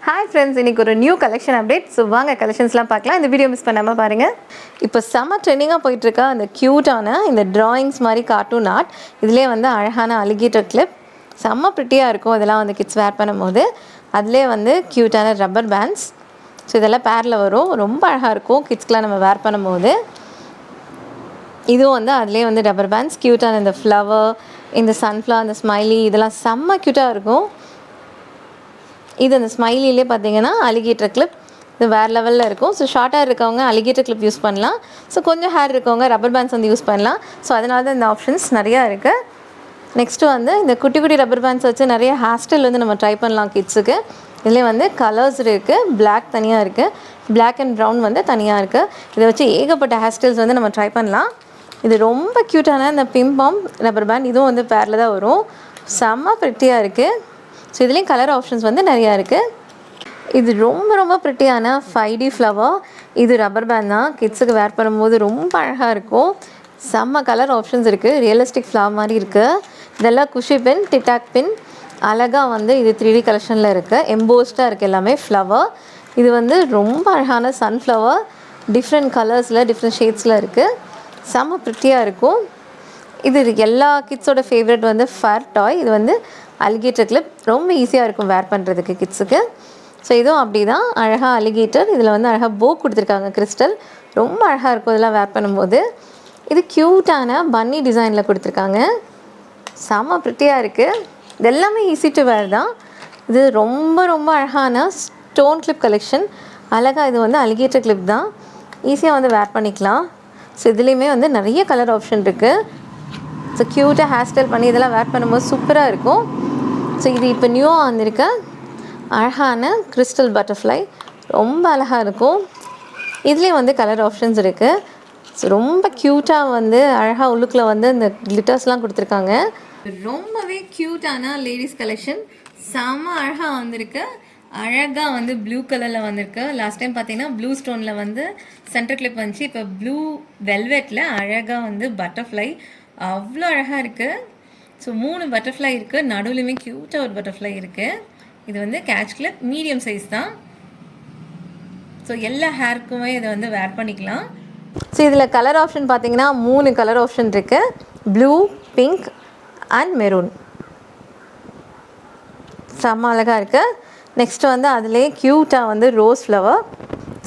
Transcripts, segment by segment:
Hi friends, இன்னைக்கு ஒரு new collection update. So வாங்க கலெக்ஷன்ஸ்லாம் பார்க்கலாம். இந்த வீடியோ மிஸ் பண்ணாமல் பாருங்கள். இப்போ செம்ம ட்ரெண்டிங்காக போயிட்டுருக்கா அந்த க்யூட்டான இந்த ட்ராயிங்ஸ் மாதிரி கார்ட்டூன் ஆர்ட். இதிலே வந்து அழகான அலிகேட்டர் கிளிப் செம்ம ப்ரிட்டியாக இருக்கும். இதெல்லாம் வந்து கிட்ஸ் வேர் பண்ணும்போது அதிலே வந்து க்யூட்டான ரப்பர் பேண்ட்ஸ். ஸோ இதெல்லாம் பேரில் வரும், ரொம்ப அழகாக இருக்கும் கிட்ஸ்க்கெலாம் நம்ம வேர் பண்ணும்போது. இதுவும் வந்து அதிலே வந்து ரப்பர் பேண்ட்ஸ், க்யூட்டான இந்த ஃப்ளவர், இந்த சன்ஃப்ளவர், இந்த ஸ்மைலி, இதெல்லாம் செம்ம க்யூட்டாக இருக்கும். இது அந்த ஸ்மைலிலே பார்த்தீங்கன்னா அலிகேட்டர் கிளிப், இது வேறு லெவலில் இருக்கும். ஸோ ஷார்ட் ஹேர் இருக்கவங்க அலிகேட்டர் கிளிப் யூஸ் பண்ணலாம். ஸோ கொஞ்சம் ஹேர் இருக்கவங்க ரப்பர் பேண்ட்ஸ் வந்து யூஸ் பண்ணலாம். ஸோ அதனால தான் இந்த ஆப்ஷன்ஸ் நிறையா இருக்குது. நெக்ஸ்ட்டு வந்து இந்த குட்டி குட்டி ரப்பர் பேண்ட்ஸ் வச்சு நிறைய ஹேர் ஸ்டைல் வந்து நம்ம ட்ரை பண்ணலாம் கிட்ஸுக்கு. இதுலேயே வந்து கலர்ஸ் இருக்குது, பிளாக் தனியாக இருக்குது, பிளாக் அண்ட் ப்ரௌன் வந்து தனியாக இருக்குது. இதை வச்சு ஏகப்பட்ட ஹேர் ஸ்டைல்ஸ் வந்து நம்ம ட்ரை பண்ணலாம். இது ரொம்ப க்யூட்டான இந்த பிம்பாம் ரப்பர் பேண்ட், இதுவும் வந்து பேரில் தான் வரும். செம்ம ப்ரிட்டியாக இருக்குது. ஸோ இதுலேயும் கலர் ஆப்ஷன்ஸ் வந்து நிறையா இருக்குது. இது ரொம்ப ரொம்ப ப்ரிட்டியான 5D ஃப்ளவர். இது ரப்பர் பேண்ட் தான், கிட்ஸுக்கு வேர் பண்ணும்போது ரொம்ப அழகாக இருக்கும். செம்ம கலர் ஆப்ஷன்ஸ் இருக்குது, ரியலிஸ்டிக் ஃப்ளவர் மாதிரி இருக்குது. இதெல்லாம் குஷி பின், டிடாக் பின், அழகாக வந்து இது 3D கலெக்ஷனில் இருக்குது. எம்போஸ்டாக இருக்குது எல்லாமே ஃப்ளவர். இது வந்து ரொம்ப அழகான சன்ஃப்ளவர், டிஃப்ரெண்ட் கலர்ஸில் டிஃப்ரெண்ட் ஷேட்ஸில் இருக்குது. செம்ம ப்ரிட்டியாக இருக்கும். இது எல்லா கிட்ஸோட ஃபேவரட் வந்து ஃபர் டாய். இது வந்து அலிகேட்டர் கிளிப், ரொம்ப ஈஸியாக இருக்கும் வேர் பண்ணுறதுக்கு கிட்ஸுக்கு. ஸோ இதுவும் அப்படி தான், அழகாக அலிகேட்டர். இதில் வந்து அழகாக போ கொடுத்துருக்காங்க, கிறிஸ்டல், ரொம்ப அழகாக இருக்கும் இதெல்லாம் வேர் பண்ணும்போது. இது க்யூட்டான பன்னி டிசைனில் கொடுத்துருக்காங்க, செம்ம ப்ரிட்டியாக இருக்குது. இது எல்லாமே ஈஸி டு வேர் தான். இது ரொம்ப ரொம்ப அழகான ஸ்டோன் கிளிப் கலெக்ஷன். அழகாக இது வந்து அலிகேட்டர் கிளிப் தான், ஈஸியாக வந்து வேர் பண்ணிக்கலாம். ஸோ இதுலேயுமே வந்து நிறைய கலர் ஆப்ஷன் இருக்குது. ஸோ க்யூட்டாக ஹேர் ஸ்டைல் பண்ணி இதெல்லாம் வேர் பண்ணும்போது சூப்பராக இருக்கும். ஸோ இது இப்போ நியூவாக வந்திருக்க அழகான கிறிஸ்டல் பட்டர்ஃப்ளை, ரொம்ப அழகாக இருக்கும். இதுலேயும் வந்து கலர் ஆப்ஷன்ஸ் இருக்குது. ஸோ ரொம்ப க்யூட்டாக வந்து அழகாக உள்ளுக்குள்ளே வந்து இந்த கிளிட்டர்ஸ்லாம் கொடுத்துருக்காங்க. ரொம்பவே க்யூட்டான லேடிஸ் கலெக்ஷன், செம்ம அழகாக வந்திருக்கு. அழகாக வந்து ப்ளூ கலரில் வந்திருக்கு. லாஸ்ட் டைம் பார்த்தீங்கன்னா ப்ளூ ஸ்டோனில் வந்து சென்டர் கிளிப் வந்துச்சு. இப்போ ப்ளூ வெல்வெட்டில் அழகாக வந்து பட்டர்ஃப்ளை, அவ்வளோ அழகாக இருக்குது. ஸோ 3 பட்டர்ஃப்ளை இருக்குது, நடுவுலையுமே க்யூட்டாக ஒரு பட்டர்ஃப்ளை இருக்குது. இது வந்து கேட்ச் கிளிப், மீடியம் சைஸ் தான். ஸோ எல்லா ஹேருக்குமே இதை வந்து வேர் பண்ணிக்கலாம். ஸோ இதில் கலர் ஆப்ஷன் பார்த்தீங்கன்னா 3 கலர் ஆப்ஷன் இருக்குது, ப்ளூ, பிங்க் அண்ட் மெரூன். செம்ம அழகாக இருக்குது. நெக்ஸ்ட்டு வந்து அதிலே க்யூட்டாக வந்து ரோஸ் ஃப்ளவர்.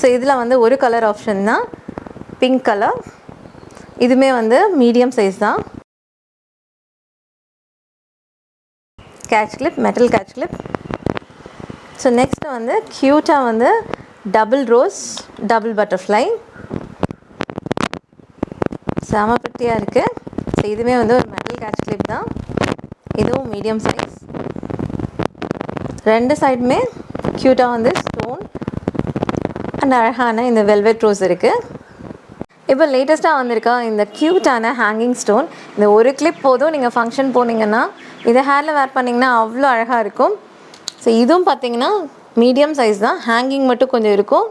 ஸோ இதில் வந்து ஒரு கலர் ஆப்ஷன் தான், பிங்க் கலர். இதுவுமே வந்து மீடியம் சைஸ் தான். Catch clip, metal catch clip. So next வந்து க்யூட்டாக வந்து டபுள் ரோஸ், டபுள் பட்டர்ஃப்ளை, செம ப்ரிட்டியாக இருக்குது. ஸோ இதுவுமே வந்து ஒரு மெட்டல் கேட்ச் கிளிப் தான், இதுவும் மீடியம் சைஸ். ரெண்டு சைடுமே க்யூட்டாக வந்து ஸ்டோன் அண்ட் அழகான இந்த வெல்வெட் ரோஸ் இருக்குது. இப்போ லேட்டஸ்ட்டாக வந்திருக்கா இந்த க்யூட்டான ஹேங்கிங் ஸ்டோன். இந்த ஒரு கிளிப் போதும், நீங்கள் ஃபங்க்ஷன் போனீங்கன்னா இதை ஹேரில் வேர் பண்ணிங்கன்னா அவ்வளோ அழகாக இருக்கும். ஸோ இதுவும் பார்த்தீங்கன்னா மீடியம் சைஸ் தான், ஹேங்கிங் மட்டும் கொஞ்சம் இருக்கும்.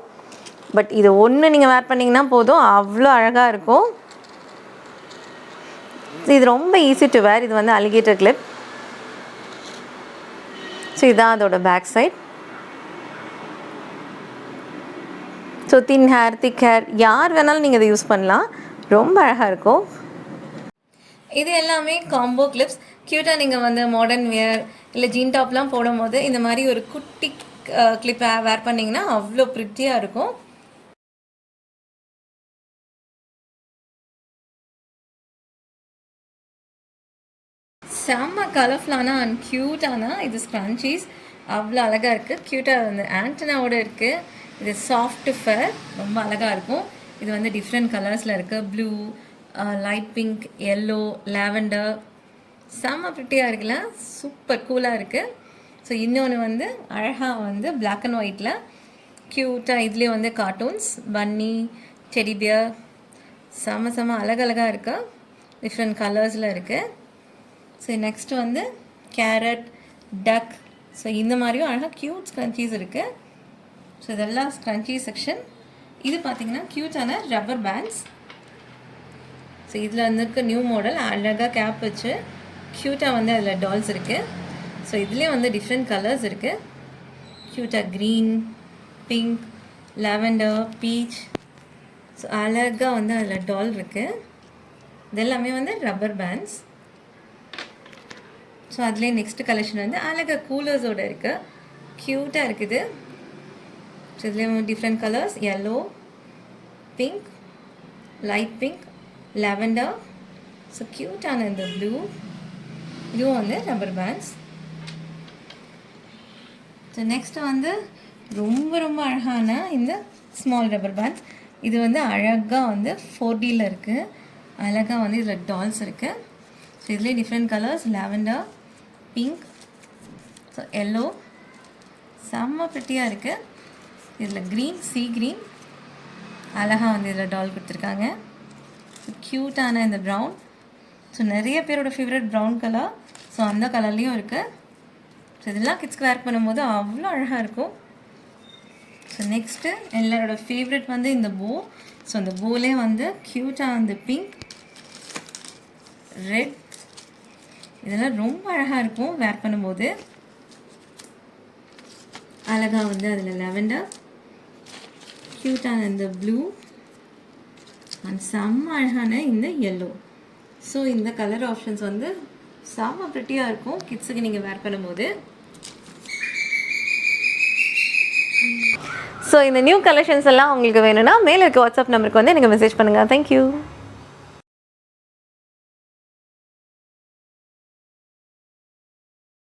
பட் இது ஒன்று நீங்கள் வேர் பண்ணிங்கன்னா போதும், அவ்வளோ அழகாக இருக்கும். இது ரொம்ப ஈஸி டு வேர். இது வந்து அலிகேட்டர் கிளிப். ஸோ இதுதான் அதோட பேக் சைட். ஸோ தின் ஹேர், திக் ஹேர், யார் வேணாலும் நீங்கள் இதை யூஸ் பண்ணலாம், ரொம்ப அழகாக இருக்கும். இது எல்லாமே காம்போ கிளிப்ஸ். க்யூட்டாக நீங்கள் வந்து மாடர்ன் வேர் இல்லை ஜீன் டாப்லாம் போடும்போது இந்த மாதிரி ஒரு குட்டி கிளிப் வேர் பண்ணிங்கன்னா அவ்வளோ ப்ரிட்டியாக இருக்கும். செம்ம கலர்ஃபுல்லான அண்ட் க்யூட்டான இது ஸ்க்ரன்ச்சீஸ், அவ்வளோ அழகாக இருக்குது. க்யூட்டாக வந்து ஆண்டனாவோடு இருக்குது. இது சாஃப்ட் ஃபர், ரொம்ப அழகாக இருக்கும். இது வந்து டிஃப்ரெண்ட் கலர்ஸில் இருக்குது, blue, light pink, yellow, lavender. செம்ம ப்ரிட்டியாக இருக்குல்ல, சூப்பர் கூலாக இருக்குது. ஸோ இன்னொன்று வந்து அழகாக வந்து பிளாக் அண்ட் ஒயிட்டில் க்யூட்டாக, இதுலேயே வந்து கார்ட்டூன்ஸ், பன்னி, டெடி பியர், செம்ம அழகழகாக இருக்கா, டிஃப்ரெண்ட் கலர்ஸில் இருக்குது. ஸோ நெக்ஸ்ட்டு வந்து கேரட், டக். ஸோ இந்த மாதிரியும் அழகாக க்யூட் ஸ்க்ரன்ச்சீஸ் இருக்குது. ஸோ இதெல்லாம் ஸ்க்ரன்ச்சி செக்ஷன். இது பார்த்திங்கன்னா க்யூட்டான ரப்பர் பேண்ட்ஸ். ஸோ இதில் வந்துருக்க நியூ மாடல், அழகாக கேப் வச்சு க்யூட்டாக வந்து அதில் டால்ஸ் இருக்குது. ஸோ இதுலேயே வந்து டிஃப்ரெண்ட் கலர்ஸ் இருக்குது. க்யூட்டாக green, pink, lavender, beach. So அழகாக வந்து அதில் டால் இருக்குது. இதெல்லாமே வந்து ரப்பர் பேண்ட்ஸ். ஸோ அதுலேயே நெக்ஸ்ட் கலெக்ஷன் வந்து அழகாக கூலர்ஸோடு இருக்குது. க்யூட்டாக இருக்குது. ஸோ இதுலேயும் different colours, yellow, pink, light pink, lavender. So க்யூட்டான இந்த ப்ளூ. இதுவும் வந்து ரப்பர் பேண்ட்ஸ். ஸோ நெக்ஸ்ட்டு வந்து ரொம்ப ரொம்ப அழகான இந்த ஸ்மால் ரப்பர் பேண்ட்ஸ். இது வந்து அழகாக வந்து 4Dயில் இருக்குது. அழகாக வந்து இதில் டால்ஸ் இருக்குது. ஸோ இதுலேயே different colours, lavender, pink, so yellow. செம்ம ப்ரிட்டியாக இருக்குது. இதில் க்ரீன், சீ க்ரீன், அழகாக வந்து இதில் டால் கொடுத்துருக்காங்க. ஸோ க்யூட்டான இந்த ப்ரௌன். ஸோ நிறைய பேரோட ஃபேவரட் ப்ரௌன் கலர். ஸோ அந்த கலர்லேயும் இருக்குது. ஸோ இதெல்லாம் கிட்ஸ்க்கு வேர் பண்ணும்போது அவ்வளோ அழகாக இருக்கும். ஸோ நெக்ஸ்ட்டு எல்லாரோட ஃபேவரட் வந்து இந்த போ. ஸோ அந்த போலே வந்து க்யூட்டாக அந்த பிங்க், ரெட், இதெல்லாம் ரொம்ப அழகாக இருக்கும் வேர் பண்ணும்போது. அழகாக வந்து அதில் லாவெண்டர், க்யூட்டான இந்த ப்ளூ அண்ட் செம்ம அழகான இந்த எல்லோ. ஸோ இந்த கலர் ஆப்ஷன்ஸ் வந்து செம்ம ப்ரிட்டியாக இருக்கும் கிட்ஸுக்கு நீங்கள் வேர் பண்ணும்போது. ஸோ இந்த நியூ கலெக்ஷன்ஸ் எல்லாம் உங்களுக்கு வேணும்னா மேலே இருக்க வாட்ஸ்அப் நம்பருக்கு வந்து நீங்கள் மெசேஜ் பண்ணுங்கள். தேங்க்யூ.